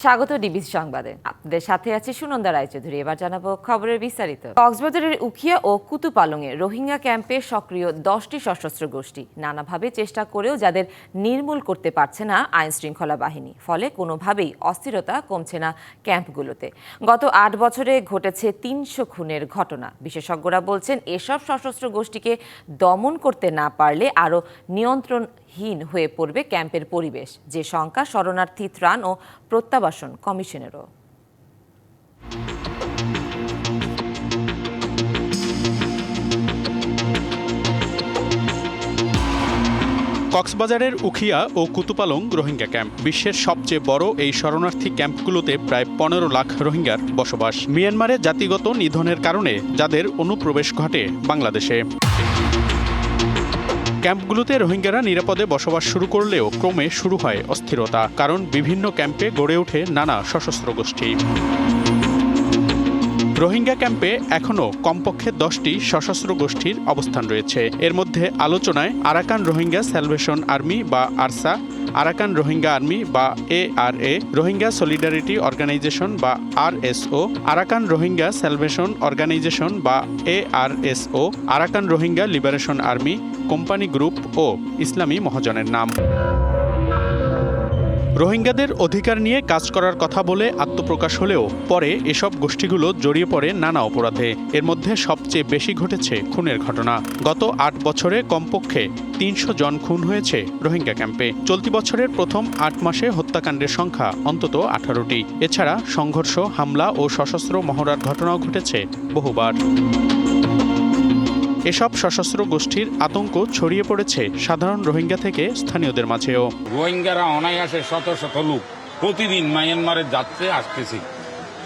স্বাগত ডিবিসি সংবাদে। আপনাদের সাথে আছে সুনন্দা রায়চৌধুরী। এবার জানাবো খবরের বিস্তারিত। কক্সবাজারের উখিয়া ও কুতুপালংয়ে রোহিঙ্গা ক্যাম্পে সক্রিয় 10টি সশস্ত্র গোষ্ঠী নানাভাবে চেষ্টা করেও যাদের নির্মূল করতে পারছে না আইন শৃঙ্খলা বাহিনী। ফলে কোনোভাবেই অস্থিরতা কমছে না ক্যাম্পগুলোতে। গত 8 বছরে ঘটেছে 300 খুনের ঘটনা। বিশেষজ্ঞরা বলছেন এসব সশস্ত্র গোষ্ঠীকে দমন করতে না পারলে আরও নিয়ন্ত্রণহীন হয়ে পড়বে ক্যাম্পের পরিবেশ, যে শঙ্কা শরণার্থী ত্রাণ ও প্রত্যাবাসন কমিশনেরও। কক্সবাজারের উখিয়া ও কুতুপালং রোহিঙ্গা ক্যাম্প বিশ্বের সবচেয়ে বড় এই শরণার্থী ক্যাম্পগুলোতে প্রায় 15 লাখ রোহিঙ্গার বসবাস। মিয়ানমারে জাতিগত নিধনের কারণে যাদের অনুপ্রবেশ ঘটে বাংলাদেশে। ক্যাম্পগুলোতে রোহিঙ্গারা নিরাপদে বসবাস শুরু করলেও ক্রমে শুরু হয় অস্থিরতা, কারণ বিভিন্ন ক্যাম্পে গড়ে ওঠে নানা সশস্ত্র গোষ্ঠী। রোহিঙ্গা ক্যাম্পে এখনও কমপক্ষে 10টি সশস্ত্র গোষ্ঠীর অবস্থান রয়েছে। এর মধ্যে আলোচনায় আরাকান রোহিঙ্গা স্যালভেশন আর্মি বা আরসা, আরাকান রোহিঙ্গা আর্মি বা ARA, রোহিঙ্গা সলিডারিটি অর্গানাইজেশন বা RSO, Arakan Rohingya salvation organisation বা ARSO, Arakan Rohingya liberation army, company group ও ইসলামী মহাজনের নাম। রোহিঙ্গাদের অধিকার নিয়ে কাজ করার কথা বলে আত্মপ্রকাশ হলেও পরে এসব গোষ্ঠীগুলো জড়িয়ে পড়ে নানা অপরাধে। এর মধ্যে সবচেয়ে বেশি ঘটেছে খুনের ঘটনা। গত 8 বছরে কমপক্ষে 300 জন খুন হয়েছে রোহিঙ্গা ক্যাম্পে। চলতি বছরের প্রথম 8 মাসে হত্যাকাণ্ডের সংখ্যা অন্তত 18টি। এছাড়া সংঘর্ষ, হামলা ও সশস্ত্র মহড়ার ঘটনাও ঘটেছে বহুবার। এসব সশস্ত্র গোষ্ঠীর আতঙ্ক ছড়িয়ে পড়েছে সাধারণ রোহিঙ্গা থেকে স্থানীয়দের মাঝেও। রোহিঙ্গারা অনায়াসে শত শত লোক প্রতিদিন মায়ানমারে যাচ্ছে আসতেছে,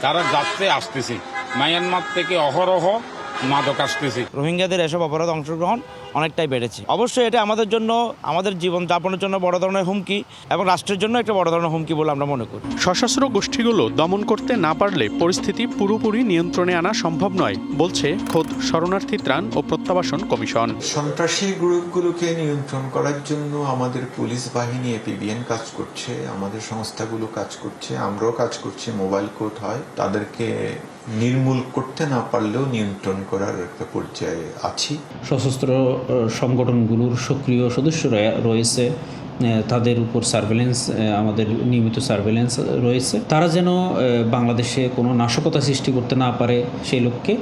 তারা যাচ্ছে আসতেছে, মায়ানমার থেকে অহরহ মাদক আসতেছে। রোহিঙ্গাদের এসব অপরাধ অংশগ্রহণ অনেকটাই বেড়েছে। অবশ্যই এটা আমাদের জন্য, আমাদের জীবন যাপনের জন্য বড় ধরনের হুমকি এবং রাষ্ট্রের জন্য একটা বড় ধরনের হুমকি বলে আমরা মনে করি। সশস্ত্র গোষ্ঠীগুলো দমন করতে না পারলে পরিস্থিতি পুরোপুরি নিয়ন্ত্রণে আনা সম্ভব নয় বলছে খোদ শরণার্থী ত্রাণ ও প্রত্যাবাসন কমিশন। সন্ত্রাসী গ্রুপগুলোকে নিয়ন্ত্রণ করার জন্য আমাদের পুলিশ বাহিনী APBN কাজ করছে, আমাদের সংস্থাগুলো কাজ করছে, আমরাও কাজ করছি। মোবাইল কোর্ট হয়, তাদেরকে নির্মূল করতে না পারলেও নিয়ন্ত্রণ করার একটা পর্যায়ে আছি। সশস্ত্র সংগঠনগুলোর সক্রিয় সদস্যরা রয়েছে, তাদের উপর সার্ভেলেন্স, আমাদের নিয়মিত সার্ভেলেন্স রয়েছে। তারা যেন বাংলাদেশে কোনো নাশকতা সৃষ্টি করতে না পারে সেই লক্ষ্যে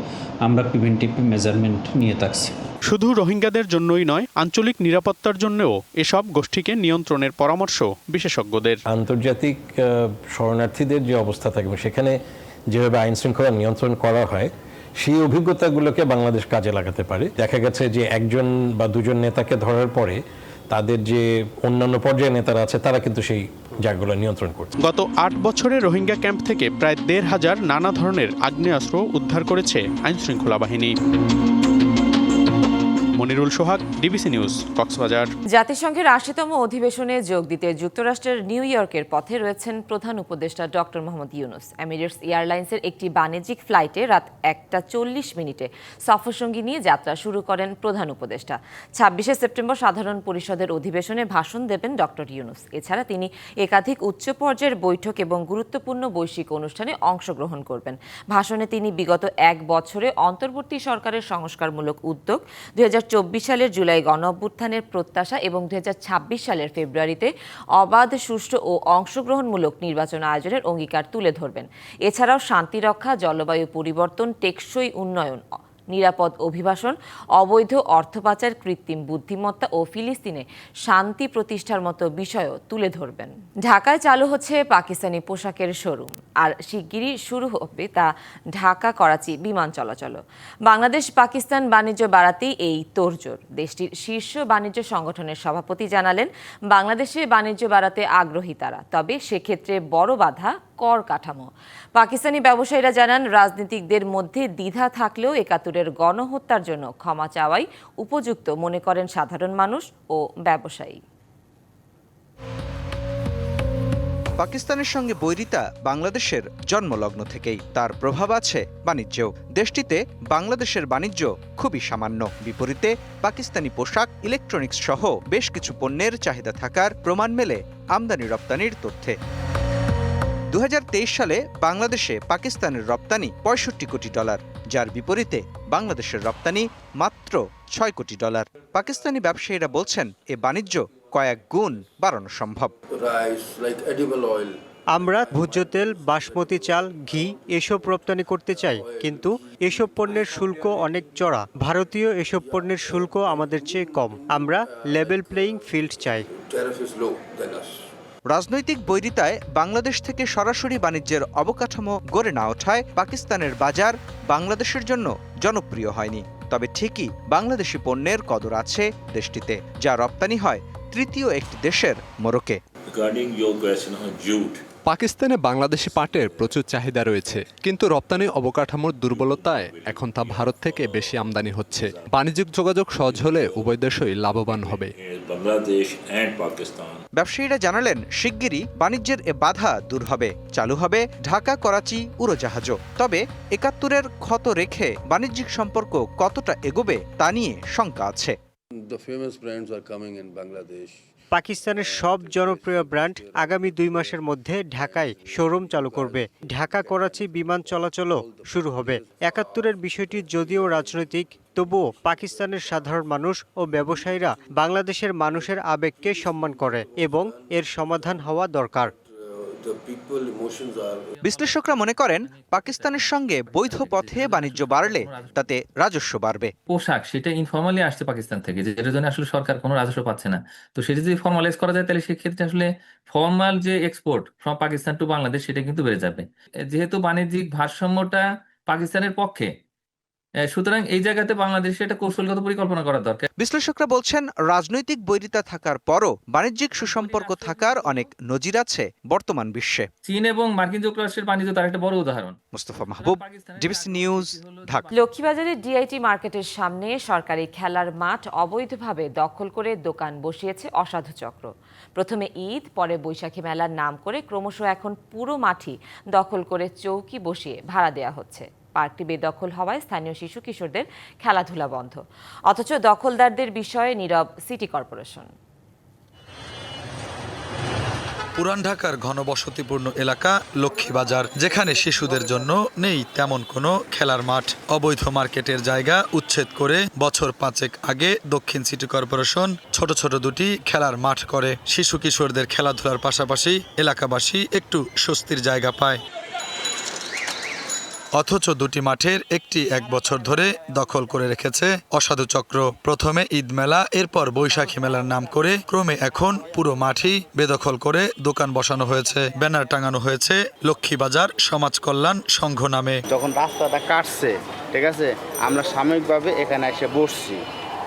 আমরা প্রিভেন্টিভ মেজারমেন্ট নিয়ে থাকছি। শুধু রোহিঙ্গাদের জন্যই নয়, আঞ্চলিক নিরাপত্তার জন্যও এসব গোষ্ঠীকে নিয়ন্ত্রণের পরামর্শ বিশেষজ্ঞদের। আন্তর্জাতিক শরণার্থীদের যে অবস্থা থাকবে, সেখানে যেভাবে আইন শৃঙ্খলা নিয়ন্ত্রণ করা হয়, সেই অভিজ্ঞতাগুলোকে বাংলাদেশ কাজে লাগাতে পারে। দেখা গেছে যে একজন বা দুজন নেতাকে ধরার পরে তাদের যে অন্যান্য পর্যায়ের নেতারা আছে, তারা কিন্তু সেই জায়গাগুলো নিয়ন্ত্রণ করছে। গত 8 বছরে রোহিঙ্গা ক্যাম্প থেকে প্রায় 1,500 নানা ধরনের আগ্নেয়াস্ত্র উদ্ধার করেছে আইন শৃঙ্খলা বাহিনী। মনিরুল সোহাগ, ডিবিসি নিউজ, কক্সবাজার। জাতিসংঘের 80তম অধিবেশনে যোগ দিতে যুক্তরাষ্ট্রের নিউ ইয়র্কের পথে রয়েছেন প্রধান উপদেষ্টা ডক্টর মোহাম্মদ ইউনূস। এমিরেটস এয়ারলাইন্সের একটি বাণিজ্যিক ফ্লাইটে রাত 1:40 সফরসঙ্গী নিয়ে যাত্রা শুরু করেন প্রধান উপদেষ্টা। 26শে সেপ্টেম্বর সাধারণ পরিষদের অধিবেশনে ভাষণ দেবেন ডক্টর ইউনূস। এছাড়া তিনি একাধিক উচ্চ পর্যায়ের বৈঠক এবং গুরুত্বপূর্ণ বৈশ্বিক অনুষ্ঠানে অংশগ্রহণ করবেন। ভাষণে তিনি বিগত 1 বছরে অন্তর্বর্তী সরকারের সংস্কারমূলক উদ্যোগ, 2024 সালের জুলাই গণঅভ্যুত্থানের প্রত্যাশা এবং 2026 সালের ফেব্রুয়ারিতে অবাধ, সুষ্ঠু ও অংশগ্রহণমূলক নির্বাচন আয়োজনের অঙ্গীকার তুলে ধরবেন। এছাড়াও শান্তি রক্ষা, জলবায়ু পরিবর্তন, টেকসই উন্নয়ন, নিরাপদ অভিবাসন, অবৈধ অর্থ পাচার, কৃত্রিম বুদ্ধিমত্তা ও ফিলিস্তিনে শান্তি প্রতিষ্ঠার মতো বিষয়ও তুলে ধরবেন। ঢাকায় চালু হচ্ছে পাকিস্তানি পোশাকের শোরুম, আর শিগগিরই শুরু হবে তা ঢাকা করাচি বিমান চলাচল। বাংলাদেশ পাকিস্তান বাণিজ্য বাড়াতেই এই তোড়জোড়। দেশটির শীর্ষ বাণিজ্য সংগঠনের সভাপতি জানালেন, বাংলাদেশে বাণিজ্য বাড়াতে আগ্রহী তারা, তবে সেক্ষেত্রে বড় বাধা কর কাঠামো। পাকিস্তানি ব্যবসায়ীরা জানান, রাজনীতিকদের মধ্যে দ্বিধা থাকলেও 71-এর গণহত্যার জন্য ক্ষমা চাওয়াই উপযুক্ত মনে করেন সাধারণ মানুষ ও ব্যবসায়ী। পাকিস্তানের সঙ্গে বৈরিতা বাংলাদেশের জন্মলগ্ন থেকেই, তার প্রভাব আছে বাণিজ্যেও। দেশটিতে বাংলাদেশের বাণিজ্য খুবই সামান্য। বিপরীতে পাকিস্তানি পোশাক, ইলেকট্রনিক্স সহ বেশ কিছু পণ্যের চাহিদা থাকার প্রমাণ মেলে আমদানি রপ্তানির তথ্যে। 2023 সালে বাংলাদেশে পাকিস্তানের রপ্তানি $65 কোটি, যার বিপরীতে বাংলাদেশের রপ্তানি মাত্র $6 কোটি। পাকিস্তানি ব্যবসায়ীরা বলছেন এ বাণিজ্য কয়েক গুণ বাড়ানো সম্ভব। আমরা ভোজ্য তেল, বাসমতি চাল, ঘি এসব রপ্তানি করতে চাই, কিন্তু এসব পণ্যের শুল্ক অনেক চড়া। ভারতীয় এসব পণ্যের শুল্ক আমাদের চেয়ে কম। আমরা লেভেল প্লেইং ফিল্ড চাই। রাজনৈতিক বৈরিতায় বাংলাদেশ থেকে সরাসরি বাণিজ্যের অবকাঠামো গড়ে না ওঠায় পাকিস্তানের বাজার বাংলাদেশের জন্য জনপ্রিয় হয়নি। তবে ঠিকই বাংলাদেশি পণ্যের কদর আছে দেশটিতে, যা রপ্তানি হয় তৃতীয় একটি দেশের মোরকে। পাকিস্তানে বাংলাদেশি পাটের প্রচুর চাহিদা রয়েছে, কিন্তু রপ্তানি অবকাঠামোর দুর্বলতায় এখন তা ভারত থেকে বেশি আমদানি হচ্ছে। বাণিজ্যিক যোগাযোগ সহজ হলে উভয় দেশই লাভবান হবে। ব্যবসায়ীরা জানালেন শিগগিরই বাণিজ্যের এ বাধা দূর হবে, চালু হবে ঢাকা করাচি উড়োজাহাজও। তবে ৭১-এর ক্ষত রেখে বাণিজ্যিক সম্পর্ক কতটা এগোবে তা নিয়ে শঙ্কা আছে। পাকিস্তানের সব জনপ্রিয় ব্র্যান্ড আগামী 2 মাসের মধ্যে ঢাকায় শোরুম চালু করবে। ঢাকা করাচি বিমান চলাচলও শুরু হবে। ৭১-এর বিষয়টি যদিও রাজনৈতিক, তবুও পাকিস্তানের সাধারণ মানুষ ও ব্যবসায়ীরা বাংলাদেশের মানুষের আবেগকে সম্মান করে এবং এর সমাধান হওয়া দরকার। বিশ্লেষকরা মনে করেন পাকিস্তানের সঙ্গে বৈধ পথে বাণিজ্য বাড়লে তাতে রাজস্ব বাড়বে। পোশাক সেটা ইনফর্মালি আসছে পাকিস্তান থেকে, যেটার জন্য আসলে সরকার কোনো রাজস্ব পাচ্ছে না। তো সেটা যদি ফর্মালাইজ করা যায় তাহলে সেক্ষেত্রে আসলে ফর্মাল যে export from Pakistan to Bangladesh সেটা কিন্তু বেড়ে যাবে, যেহেতু বাণিজ্যিক ভারসাম্যটা পাকিস্তানের পক্ষে। সুতরাং এই জায়গাতে বাংলাদেশে একটা কৌশলগত পরিকল্পনা করা দরকার। বিশ্লেষকরা বলছেন রাজনৈতিক বৈরিতা থাকার পরও বাণিজ্যিক সুসম্পর্ক থাকার অনেক নজির আছে বর্তমান বিশ্বে। চীন এবং মার্কিন যুক্তরাষ্ট্রের বাণিজ্য তার একটা বড় উদাহরণ। মুস্তফা মাহবুব, ডিবিসি নিউজ, ঢাকা। লক্ষ্মীবাজারের ডিআইটি মার্কেটের সামনে সরকারি খেলার মাঠ অবৈধভাবে দখল করে দোকান বসিয়েছে অসাধু চক্র। প্রথমে ঈদ, পরে বৈশাখী মেলার নাম করে ক্রমশ এখন পুরো মাঠই দখল করে চৌকি বসিয়ে ভাড়া দেওয়া হচ্ছে। পার্কটি বেদখল হওয়ায় স্থানীয় শিশু কিশোরদের খেলাধুলা বন্ধ, অথচ দখলদারদের বিষয়ে নীরব সিটি কর্পোরেশন। পুরান ঢাকার ঘনবসতিপূর্ণ এলাকা লক্ষ্মীবাজার, যেখানে শিশুদের জন্য নেই তেমন কোনো খেলার মাঠ। অবৈধ মার্কেটের জায়গা উচ্ছেদ করে বছর 5 আগে দক্ষিণ সিটি কর্পোরেশন ছোট ছোট দুটি খেলার মাঠ করে। শিশু কিশোরদের খেলাধুলার পাশাপাশি এলাকাবাসী একটু স্বস্তির জায়গা পায়। অথচ দুটি মাঠের একটি 1 বছর ধরে দখল করে রেখেছে অসাধু চক্র। প্রথমে ঈদ মেলা, এরপর বৈশাখী মেলার নাম করে ক্রমে এখন পুরো মাঠই বেদখল করে দোকান বসানো হয়েছে। ব্যানার টাঙানো হয়েছে লক্ষ্মীবাজার সমাজ কল্যাণ সংঘ নামে। যখন রাস্তাটা কাটছে, ঠিক আছে, আমরা সাময়িকভাবে এখানে এসে বসছি।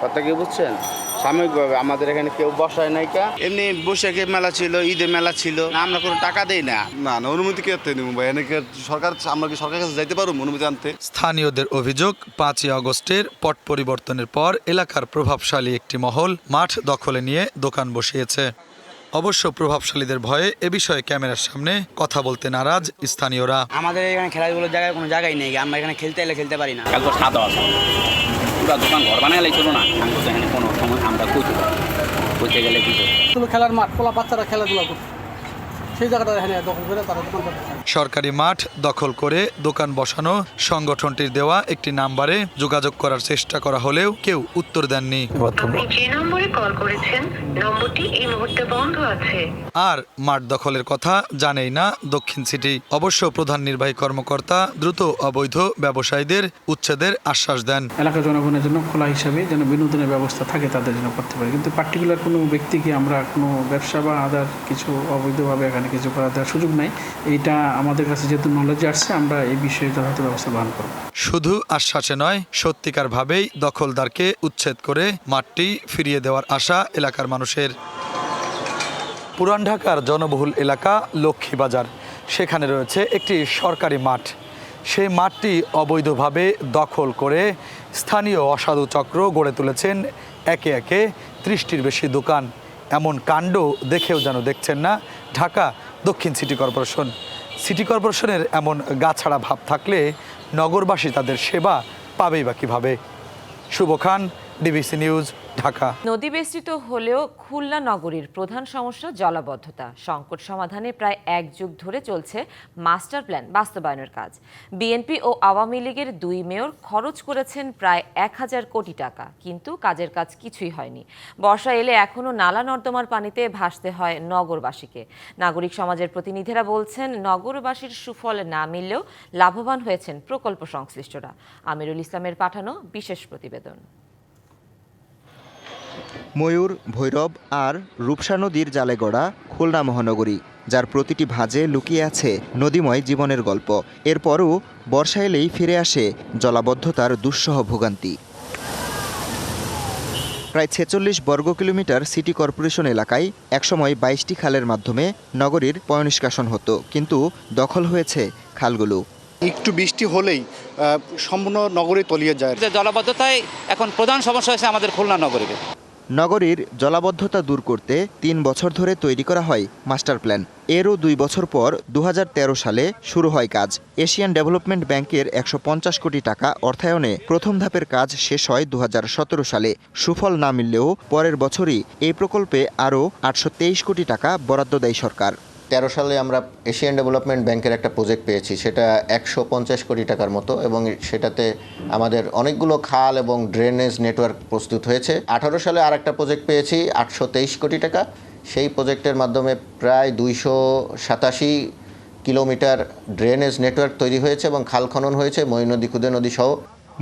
কথা কি বুঝছেন? সাময়িকভাবে আমাদের এখানে কেউ বসায় নাই। এমনি বৈশাখের মেলা ছিল, ঈদের মেলা ছিল, আমরা কোনো টাকা দেই না। না অনুমতি কে নেব ভাই? সরকার, আমরা কি সরকারের কাছে যাইতে পারবো অনুমতি আনতে? স্থানীয়দের অভিযোগ, 5 আগস্টের পট পরিবর্তনের পর এলাকার প্রভাবশালী একটি মহল মাঠ দখলে নিয়ে দোকান বসিয়েছে। অবশ্য প্রভাবশালীদের ভয়ে এ বিষয়ে ক্যামেরার সামনে কথা বলতে নারাজ স্থানীয়রা। আমাদের এখানে খেলাধুলোর জায়গায় কোনো জায়গাই নেই, আমরা এখানে খেলতে এলে খেলতে পারি না। দোকান ঘর বানালে চলো না, এখানে কোনো সময় আমরা কইতে গেলে কি খেলার মাঠ, পোলা বাচ্চারা খেলাধুলা করছে, সেই জায়গাটা এখানে দখল করে তারা দোকান করছে। সরকারি মাঠ দখল করে দোকান বসানো সংগঠনটির দেওয়া একটি নাম্বারে যোগাযোগ করার চেষ্টা করা হলেও কেউ উত্তর দেননি। যে নম্বরে কল করেছেন নম্বরটি এই মুহূর্তে বন্ধ আছে। আর মাঠ দখলের কথা জানেই না দক্ষিণ সিটি। অবশ্য প্রধান নির্বাহী কর্মকর্তা দ্রুত অবৈধ ব্যবসায়ীদের উচ্ছেদের আশ্বাস দেন। এলাকার জনগণের জন্য খোলা হিসাবে যেন বিনোদনের ব্যবস্থা থাকে তাদের জন্য করতে পারে, কিন্তু পার্টিকুলার কোনো ব্যক্তিকে আমরা কোনো ব্যবসা বা আদার কিছু অবৈধভাবে এখানে কিছু করা দেওয়ার সুযোগ নাই। এইটা আমাদের কাছে যেহেতু নলেজে আসছে, আমরা এই বিষয়ে যথাযথ ব্যবস্থা গ্রহণ করব। শুধু আশ্বাসে নয়, সত্যিকার ভাবেই দখলদারকে উচ্ছেদ করে মাঠটি ফিরিয়ে দেওয়ার আশা এলাকার মানুষের। পুরান ঢাকার জনবহুল এলাকা লক্ষ্মীবাজার, সেখানে রয়েছে একটি সরকারি মাঠ। সেই মাঠটি অবৈধভাবে দখল করে স্থানীয় অসাধু চক্র গড়ে তুলেছেন একে একে 30টির বেশি দোকান। এমন কাণ্ড দেখেও যেন দেখছেন না ঢাকা দক্ষিণ সিটি কর্পোরেশন। সিটি কর্পোরেশনের এমন গাছাড়া ভাব থাকলে নগরবাসী তাদের সেবা পাবেই বা কীভাবে? শুভ খান, ডিবিসি নিউজ, ঢাকা। নদী বেষ্টিত হলেও খুলনা নগরীর প্রধান সমস্যা জলাবদ্ধতা। সংকট সমাধানে প্রায় এক যুগ ধরে চলছে মাস্টার প্ল্যান বাস্তবায়নের কাজ। বিএনপি ও আওয়ামী লীগের দুই মেয়র খরচ করেছেন প্রায় 1000 কোটি টাকা, কিন্তু কাজের কাজ কিছুই হয়নি। বর্ষা এলে এখনও নালা নর্দমার পানিতে ভাসতে হয় নগরবাসীকে। নাগরিক সমাজের প্রতিনিধিরা বলছেন, নগরবাসীর সুফল না মিললেও লাভবান হয়েছেন প্রকল্প সংশ্লিষ্টরা। আমিরুল ইসলামের পাঠানো বিশেষ প্রতিবেদন। ময়ূর, ভৈরব আর রূপসা নদীর জালে গড়া খুলনা মহানগরী, যার প্রতিটি ভাঁজে লুকিয়ে আছে নদীময় জীবনের গল্প। এরপরও বর্ষা এলেই ফিরে আসে জলাবদ্ধতার দুঃসহ ভোগান্তি। প্রায় 46 বর্গ কিলোমিটার সিটি কর্পোরেশন এলাকায় একসময় 22টি খালের মাধ্যমে নগরীর পয়ঃনিষ্কাশন হতো, কিন্তু দখল হয়েছে খালগুলো। একটু বৃষ্টি হলেই সম্পূর্ণ নগরী তলিয়ে যায়। জলাবদ্ধতায় এখন প্রধান সমস্যা হয়েছে আমাদের খুলনা নগরীতে। নগরীর জলাবদ্ধতা দূর করতে 3 বছর ধরে তৈরি করা হয় মাস্টার প্ল্যান। এরও 2 বছর পর 2013 সালে শুরু হয় কাজ। এশিয়ান ডেভেলপমেন্ট ব্যাংকের 150 কোটি টাকা অর্থায়নে প্রথম ধাপের কাজ শেষ হয় 2017 সালে। সুফল না মিললেও পরের বছরই এই প্রকল্পে আরও 823 কোটি টাকা বরাদ্দ দেয় সরকার। 13 সালে আমরা এশিয়ান ডেভেলপমেন্ট ব্যাংকের একটা প্রজেক্ট পেয়েছি, সেটা 150 কোটি টাকার মতো, এবং সেটাতে আমাদের অনেকগুলো খাল এবং ড্রেনেজ নেটওয়ার্ক প্রস্তুত হয়েছে। 18 সালে আর একটা প্রজেক্ট পেয়েছি 823 কোটি টাকা। সেই প্রজেক্টের মাধ্যমে প্রায় 287 কিলোমিটার ড্রেনেজ নেটওয়ার্ক তৈরি হয়েছে এবং খাল খনন হয়েছে, ময়ূর নদী, ক্ষুদে নদী সহ।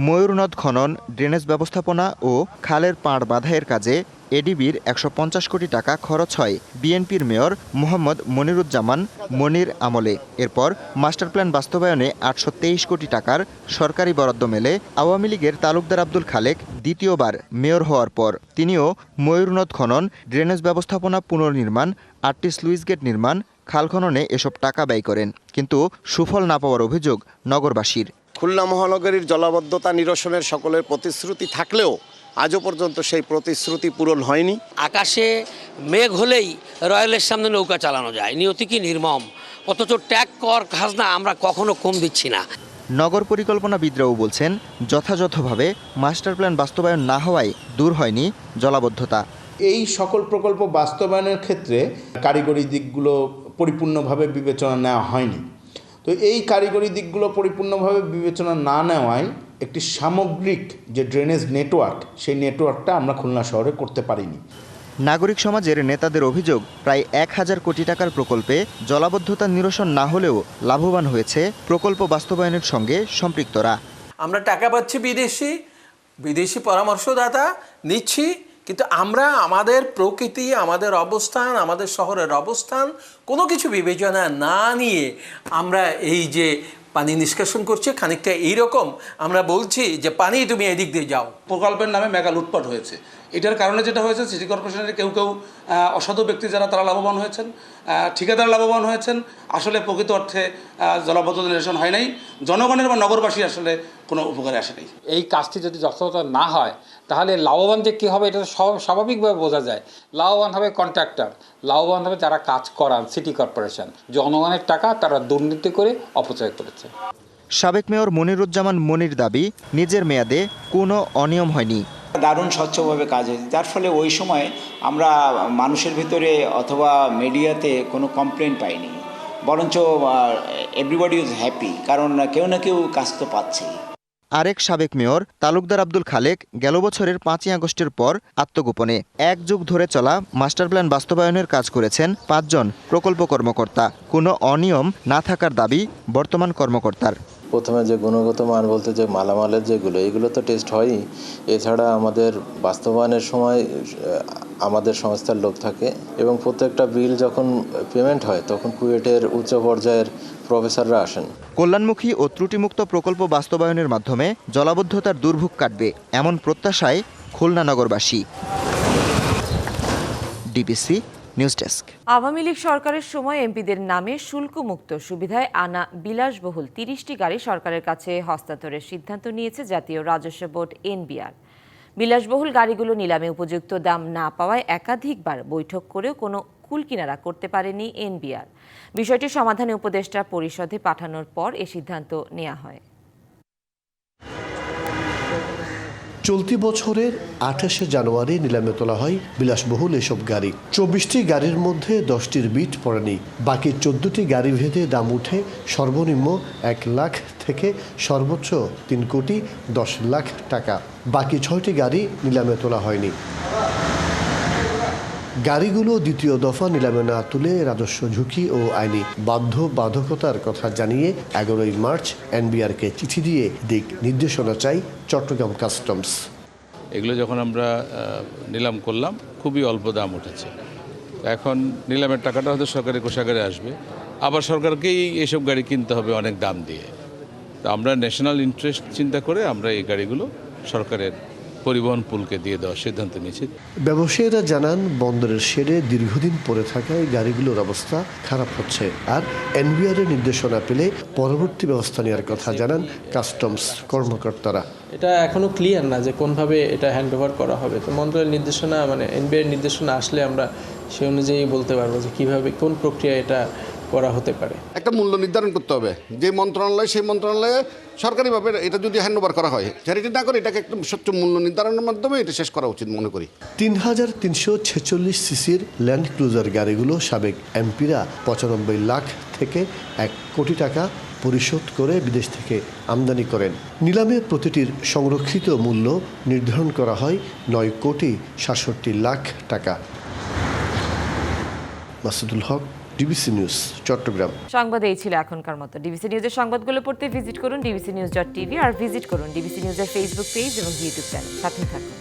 ময়ূর নদ খনন, ড্রেনেজ ব্যবস্থাপনা ও খালের পাড় বাঁধাইয়ের কাজে এডিবির 150 কোটি টাকা খরচ হয় বিএনপির মেয়র মোহাম্মদ মনিরুজ্জামান মনির আমলে। এরপর মাস্টার প্ল্যান বাস্তবায়নে 823 কোটি টাকার সরকারি বরাদ্দ মেলে আওয়ামী লীগের তালুকদার আব্দুল খালেক দ্বিতীয়বার মেয়র হওয়ার পর। তিনিও ময়ূর নদ খনন, ড্রেনেজ ব্যবস্থাপনা পুনর্নির্মাণ, 8টি স্লুইস গেট নির্মাণ, খাল খননে এসব টাকা ব্যয় করেন, কিন্তু সুফল না পাওয়ার অভিযোগ নগরবাসীর। খুলনা মহানগরীর জলাবদ্ধতা নিরসনের সকলের প্রতিশ্রুতি থাকলেও আজও পর্যন্ত সেই প্রতিশ্রুতি পূরণ হয়নি। আকাশে মেঘ হলেই রয়্যালের সামনে নৌকা চালানো যায়, নিয়তি কি নির্মম। অথচ ট্যাগ কর খাজনা আমরা কখনো কম দিচ্ছি না। নগর পরিকল্পনাবিদরাও বলছেন, যথাযথভাবে মাস্টার প্ল্যান বাস্তবায়ন না হওয়ায় দূর হয়নি জলাবদ্ধতা। এই সকল প্রকল্প বাস্তবায়নের ক্ষেত্রে কারিগরি দিকগুলো পরিপূর্ণভাবে বিবেচনা নেওয়া হয়নি। তো এই কারিগরি দিকগুলো পরিপূর্ণভাবে বিবেচনা না নেওয়ায় একটি সামগ্রিক যে ড্রেনেজ নেটওয়ার্ক, সেই নেটওয়ার্কটা আমরা খুলনা শহরে করতে পারিনি। নাগরিক সমাজের নেতাদের অভিযোগ, প্রায় 1000 কোটি টাকার প্রকল্পে জলাবদ্ধতা নিরসন না হলেও লাভবান হয়েছে প্রকল্প বাস্তবায়নের সঙ্গে সম্পৃক্তরা। আমরা টাকা পাচ্ছি বিদেশি পরামর্শদাতা নিচ্ছি, কিন্তু আমরা আমাদের প্রকৃতি, আমাদের অবস্থান, আমাদের শহরের অবস্থান কোনো কিছু বিবেচনা না নিয়ে আমরা এই যে পানি নিষ্কাশন করছে, খানিকটা এইরকম আমরা বলছি যে পানি তুমি এদিক দিয়ে যাও। প্রকল্পের নামে মেগা লুটপাট হয়েছে। এটার কারণে যেটা হয়েছে, সিটি কর্পোরেশনের কেউ অসাধু ব্যক্তি যারা, তারা লাভবান হয়েছেন, ঠিকাদার লাভবান হয়েছেন। আসলে প্রকৃত অর্থে জলাবদ্ধতা নিরসন হয় নাই, জনগণের বা নগরবাসী আসলে কোনো উপকারে আসে নাই। এই কাজটি যদি যথাযথ না হয় তাহলে লাভবান যে কী হবে এটা স্বাভাবিকভাবে বোঝা যায়। লাভবান হবে কন্ট্রাক্টর, লাভবান হবে যারা কাজ করান সিটি কর্পোরেশন। জনগণের টাকা তারা দুর্নীতি করে অপচয় করেছে। সাবেক মেয়র মনিরুজ্জামান মনির দাবি, নিজের মেয়াদে কোনো অনিয়ম হয়নি। দারুণ স্বচ্ছভাবে কাজ হয়েছে, যার ফলে ওই সময় আমরা মানুষের ভিতরে অথবা মিডিয়াতে কোনো কমপ্লেন পাইনি, বরঞ্চ এভরিবডি ইজ হ্যাপি, কারণ কেউ না কেউ কাজ তো পাচ্ছে। আরেক সাবেক মেয়র তালুকদার আব্দুল খালেক গেল বছরের 5ই আগস্টের পর আত্মগোপনে এক যুগ ধরে চলা মাস্টার প্ল্যান বাস্তবায়নের কাজ করেছেন 5 জন প্রকল্প কর্মকর্তা। কোনো অনিয়ম না থাকার দাবি বর্তমান কর্মকর্তার। প্রথমে যে গুণগত মান বলতে যে মালামালের যেগুলো, এগুলো তো টেস্ট হয়ই। এছাড়া আমাদের বাস্তবায়নের সময় আমাদের সংস্থার লোক থাকে এবং প্রত্যেকটা বিল যখন পেমেন্ট হয় তখন কুয়েটের উচ্চ পর্যায়ের প্রফেসররা আসেন। কল্যাণমুখী ও ত্রুটিমুক্ত প্রকল্প বাস্তবায়নের মাধ্যমে জলাবদ্ধতার দুর্ভোগ কাটবে, এমন প্রত্যাশায় খুলনা নগরবাসী। DBC news desk. Awami League সরকারের সময় এমপিদের নামে শুল্কমুক্ত সুবিধায় আনা বিলাসবহুল 30টি গাড়ি সরকারের কাছে হস্তান্তরের সিদ্ধান্ত নিয়েছে জাতীয় রাজস্ব বোর্ড এনবিআর। বিলাসবহুল গাড়িগুলো নিলামে উপযুক্ত দাম না পাওয়ায় একাধিকবার বৈঠক করেও কোনো কুলকিনারা করতে পারেনি এনবিআর। বিষয়টি সমাধানে উপদেষ্টা পরিষদে পাঠানোর পর এ সিদ্ধান্ত নেওয়া হয়। চলতি বছরের 28শে জানুয়ারি নিলামে তোলা হয় বিলাসবহুল এসব গাড়ি। 24টি গাড়ির মধ্যে 10টির বিট পড়েনি। বাকি 14টি গাড়ি ভেদে দাম উঠে সর্বনিম্ন 1 লাখ থেকে সর্বোচ্চ 3 কোটি 10 লাখ টাকা। বাকি 6টি গাড়ি নিলামে তোলা হয়নি। গাড়িগুলো দ্বিতীয় দফা নিলামে না তুলে রাজস্ব ঝুঁকি ও আইনি বাধ্যবাধকতার কথা জানিয়ে 11 মার্চ এনবিআরকে চিঠি দিয়ে দিক নির্দেশনা চাই চট্টগ্রাম কাস্টমস। এগুলো যখন আমরা নিলাম করলাম খুবই অল্প দাম উঠেছে। এখন নিলামের টাকাটা হয়তো সরকারি কোষাগারে আসবে, আবার সরকারকেই এসব গাড়ি কিনতে হবে অনেক দাম দিয়ে। তো আমরা ন্যাশনাল ইন্টারেস্ট চিন্তা করে আমরা এই গাড়িগুলো সরকারের পরিবহন পুলকে দিয়ে দেওয়ার সিদ্ধান্ত নিয়েছি। ব্যবসায়ীরা জানান বন্দরের শেডে দীর্ঘদিন পড়ে থাকায় গাড়িগুলোর অবস্থা খারাপ হচ্ছে, আর এনবিআরের নির্দেশনা পেলে পরবর্তী ব্যবস্থা নেওয়ার কথা জানান কাস্টমস কর্মকর্তারা। এটা এখনো ক্লিয়ার না যে কোনভাবে এটা হ্যান্ডওভার করা হবে। তো মন্ত্রণালয়ের নির্দেশনা এনবিআর নির্দেশনা আসলে আমরা সেই অনুযায়ী বলতে পারবো যে কিভাবে কোন প্রক্রিয়া এটা করা হতে পারে। একটা মূল্য নির্ধারণ করতে হবে, যে মন্ত্রণালয় সেই মন্ত্রণালয়ে সরকারিভাবে এটা যদি হ্যান্ডওভার করা হয়, চ্যারিটি না করে এটাকে একদম স্বচ্ছ মূল্য নির্ধারণের মাধ্যমে এটা শেষ করা উচিত মনে করি। 3346 সিসির ল্যান্ড ক্রুজার গাড়িগুলো সাবেক এমপিরা 95 লাখ থেকে 1 কোটি টাকা পরিশোধ করে বিদেশ থেকে আমদানি করেন। নিলামে প্রতিটির সংরক্ষিত মূল্য নির্ধারণ করা হয় 9 কোটি 67 লাখ টাকা। মাসুদুল হক, ডিবিসি নিউজ, চট্টগ্রাম। সংবাদ এই ছিল এখনকার মতো। ডিবিসি নিউজের সংবাদগুলো পড়তে ভিজিট করুন dbcnews.tv আর ভিজিট করুন ডিবিসি নিউজের ফেসবুক পেজ এবং ইউটিউব চ্যানেল। সাথে থাকুন।